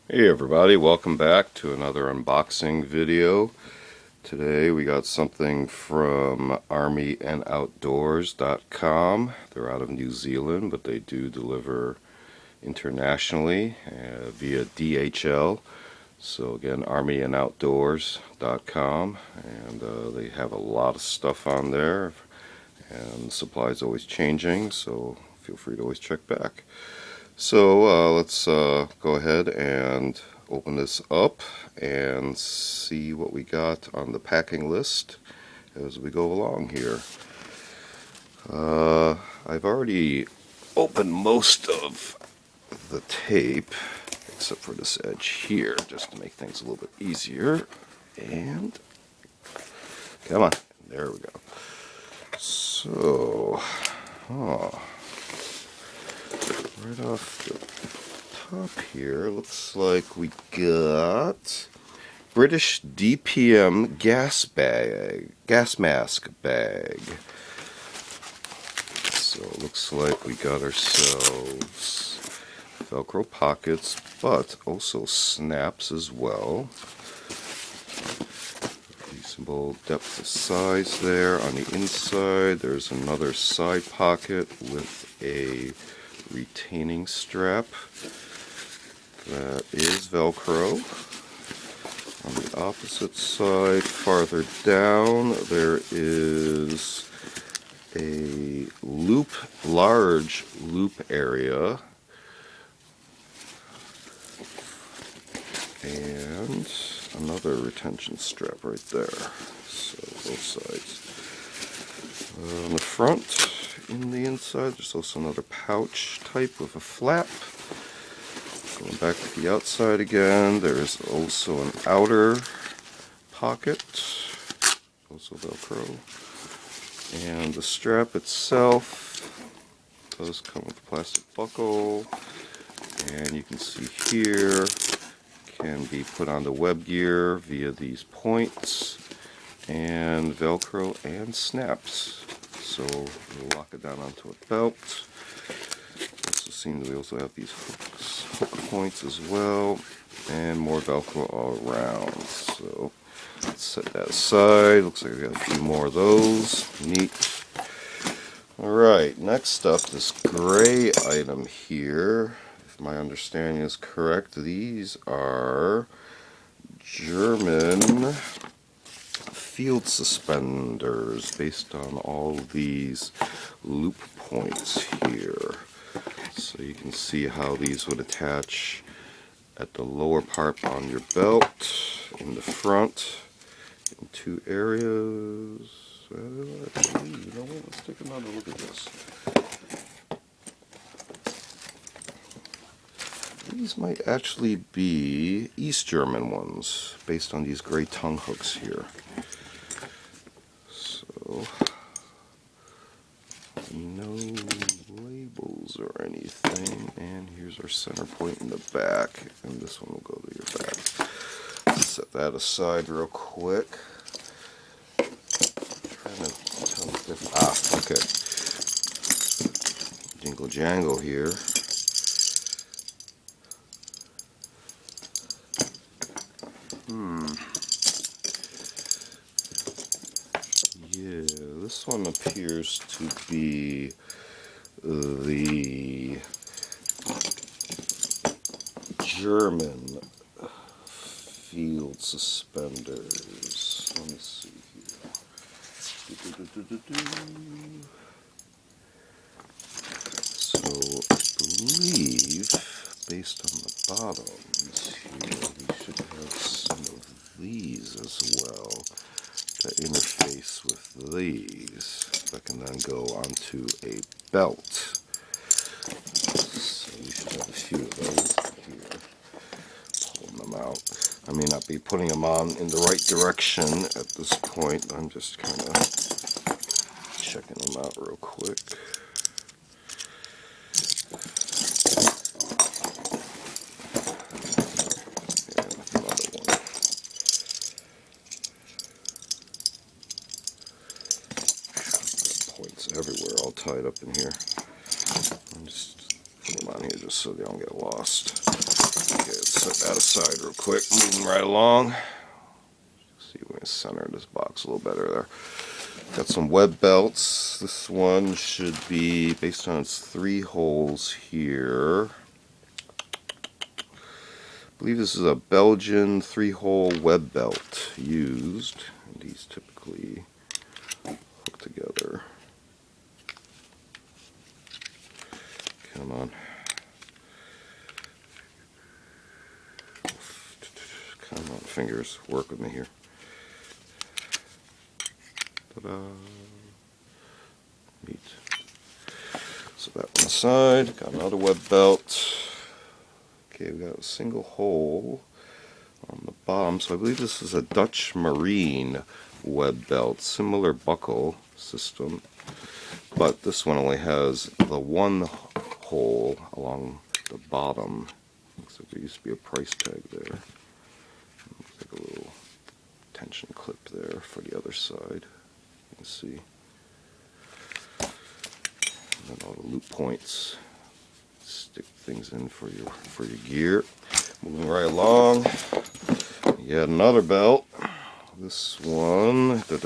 Hey everybody, welcome back to another unboxing video. Today we got something from ArmyandOutdoors.com. They're out of New Zealand, but they do deliver internationally via DHL. So again, ArmyandOutdoors.com, and they have a lot of stuff on there, and supplies always changing, so feel free to always check back. So let's go ahead and open this up and see what we got on the packing list as we go along here. I've already opened most of the tape except for this edge here, just to make things a little bit easier. And come on, there we go. So right off the top here, looks like we got British DPM Gasmask Bag. So it looks like we got ourselves Velcro pockets, but also snaps as well. Reasonable depth of size there. On the inside, there's another side pocket with a retaining strap that is Velcro. On the opposite side, farther down, there is a large loop area, and another retention strap right there. So both sides. On the front, in the inside, there's also another pouch type with a flap. Going back to the outside again, there's also an outer pocket, also Velcro. And the strap itself does come with a plastic buckle, and you can see here, can be put on the web gear via these points, and Velcro and snaps. So we'll lock it down onto a belt. Also seen that we also have these hook points as well, and more Velcro all around. So let's set that aside. Looks like we got a few more of those. Neat. Alright, next up, this gray item here. If my understanding is correct, these are German field suspenders based on all these loop points here. So you can see how these would attach at the lower part on your belt, in the front, in two areas. Actually, you know what? Let's take another look at this. These might actually be East German ones, based on these gray tongue hooks here. So, no labels or anything. And here's our center point in the back, and this one will go to your back. Set that aside real quick. Okay. Jingle jangle here. Yeah, this one appears to be the German field suspenders. Let me see here. So I believe, based on the bottoms here, we should have some of these as well that interface with these that can then go onto a belt. So we should have a few of those here. Pulling them out. I may not be putting them on in the right direction at this point. I'm just kind of checking them out real quick. And another one. Points everywhere, all tied up in here. I'm just put them on here just so they don't get lost. Okay, let's set that aside real quick. Moving right along. See if we can center this box a little better there. Got some web belts. This one should be based on its 3 holes here. I believe this is a Belgian 3-hole web belt used. And these typically hook together. Come on. Come on, fingers, work with me here. Ta-da. Neat. So that one aside, got another web belt. Okay, we got a single hole on the bottom. So I believe this is a Dutch Marine web belt, similar buckle system, but this one only has the 1 hole along the bottom. Looks like there used to be a price tag there. Looks like a little tension clip there for the other side. You can see. And then all the loop points. Stick things in for your gear. Moving right along. Yet another belt. This one. Okay,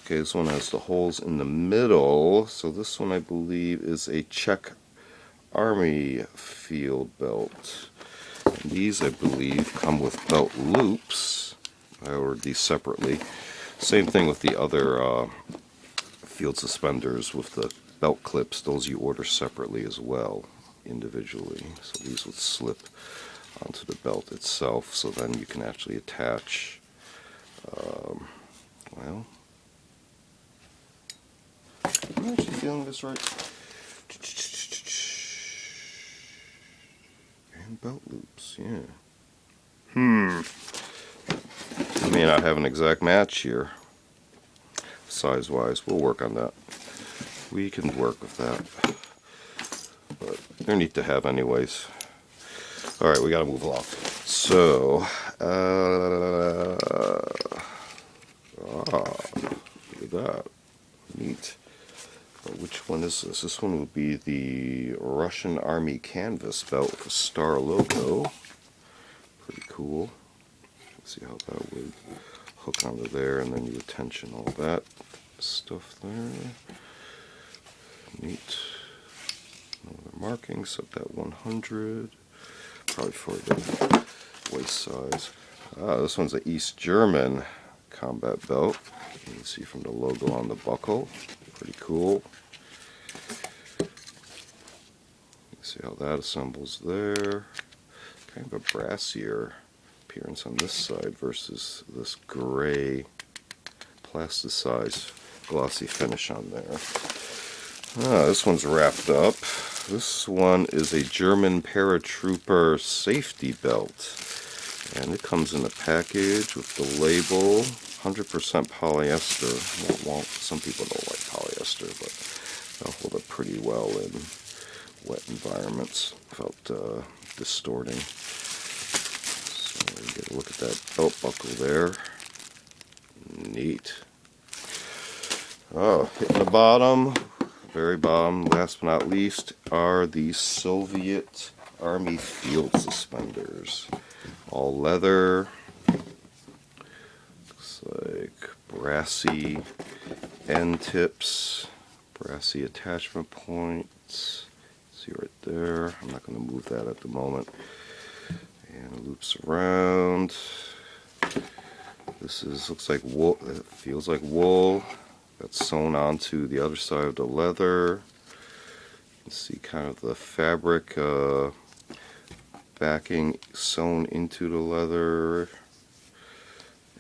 this one has the holes in the middle. So this one I believe is a Czech Army field belt. And these I believe come with belt loops. I ordered these separately. Same thing with the other field suspenders with the belt clips. Those you order separately as well, individually. So these would slip onto the belt itself, so then you can actually attach, well, I'm actually feeling this right. And belt loops, yeah. I may not have an exact match here, size-wise. We'll work on that. We can work with that. But they're neat to have anyways. Alright, we gotta move along. So, look at that. Neat. But which one is this? This one would be the Russian Army canvas belt with a star logo. Pretty cool. Let's see how that would hook onto there, and then you would tension all that stuff there. Neat. Another marking, set that 100. Probably for the waist size. This one's an East German combat belt. You can see from the logo on the buckle. Pretty cool. You can see how that assembles there. Kind of a brassier appearance on this side versus this gray plasticized glossy finish on there. This one's wrapped up. This one is a German Paratrooper safety belt, and it comes in a package with the label 100% polyester. Well, some people don't like polyester, but they'll hold up pretty well in wet environments without distorting. So you get a look at that belt buckle there. Neat. Hitting the bottom. Very bottom, last but not least, are the Soviet Army field suspenders. All leather. Looks like brassy end tips, brassy attachment points. See right there. I'm not going to move that at the moment. And it loops around. This looks like wool. It feels like wool. That's sewn onto the other side of the leather. You can see kind of the fabric backing sewn into the leather.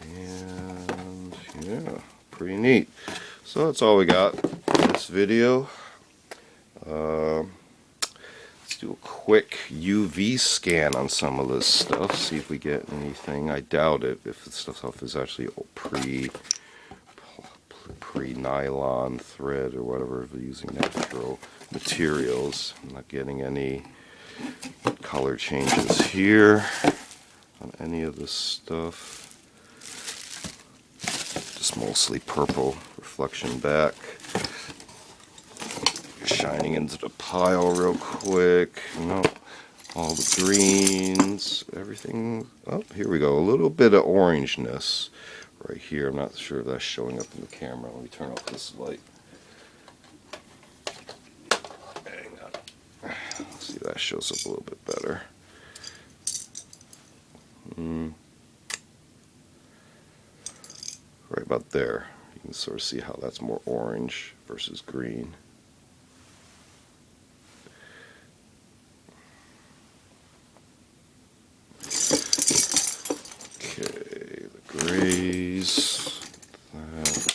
And yeah, pretty neat. So that's all we got in this video. Let's do a quick UV scan on some of this stuff, see if we get anything. I doubt it, if the stuff is actually pre-nylon thread or whatever, if we're using natural materials. I'm not getting any color changes here on any of this stuff. Just mostly purple reflection back. Shining into the pile real quick. No, all the greens, everything. Oh, here we go. A little bit of orangeness right here. I'm not sure if that's showing up in the camera. Let me turn off this light. Hang on. Let's see if that shows up a little bit better. Right about there. You can sort of see how that's more orange versus green. Okay, the grays. Let's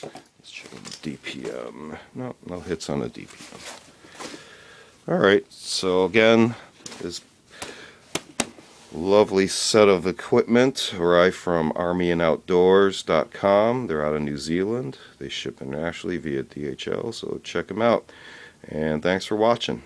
check the DPM. No hits on the DPM. Alright, so again, this lovely set of equipment arrived from ArmyandOutdoors.com. They're out of New Zealand. They ship internationally via DHL, so check them out. And thanks for watching.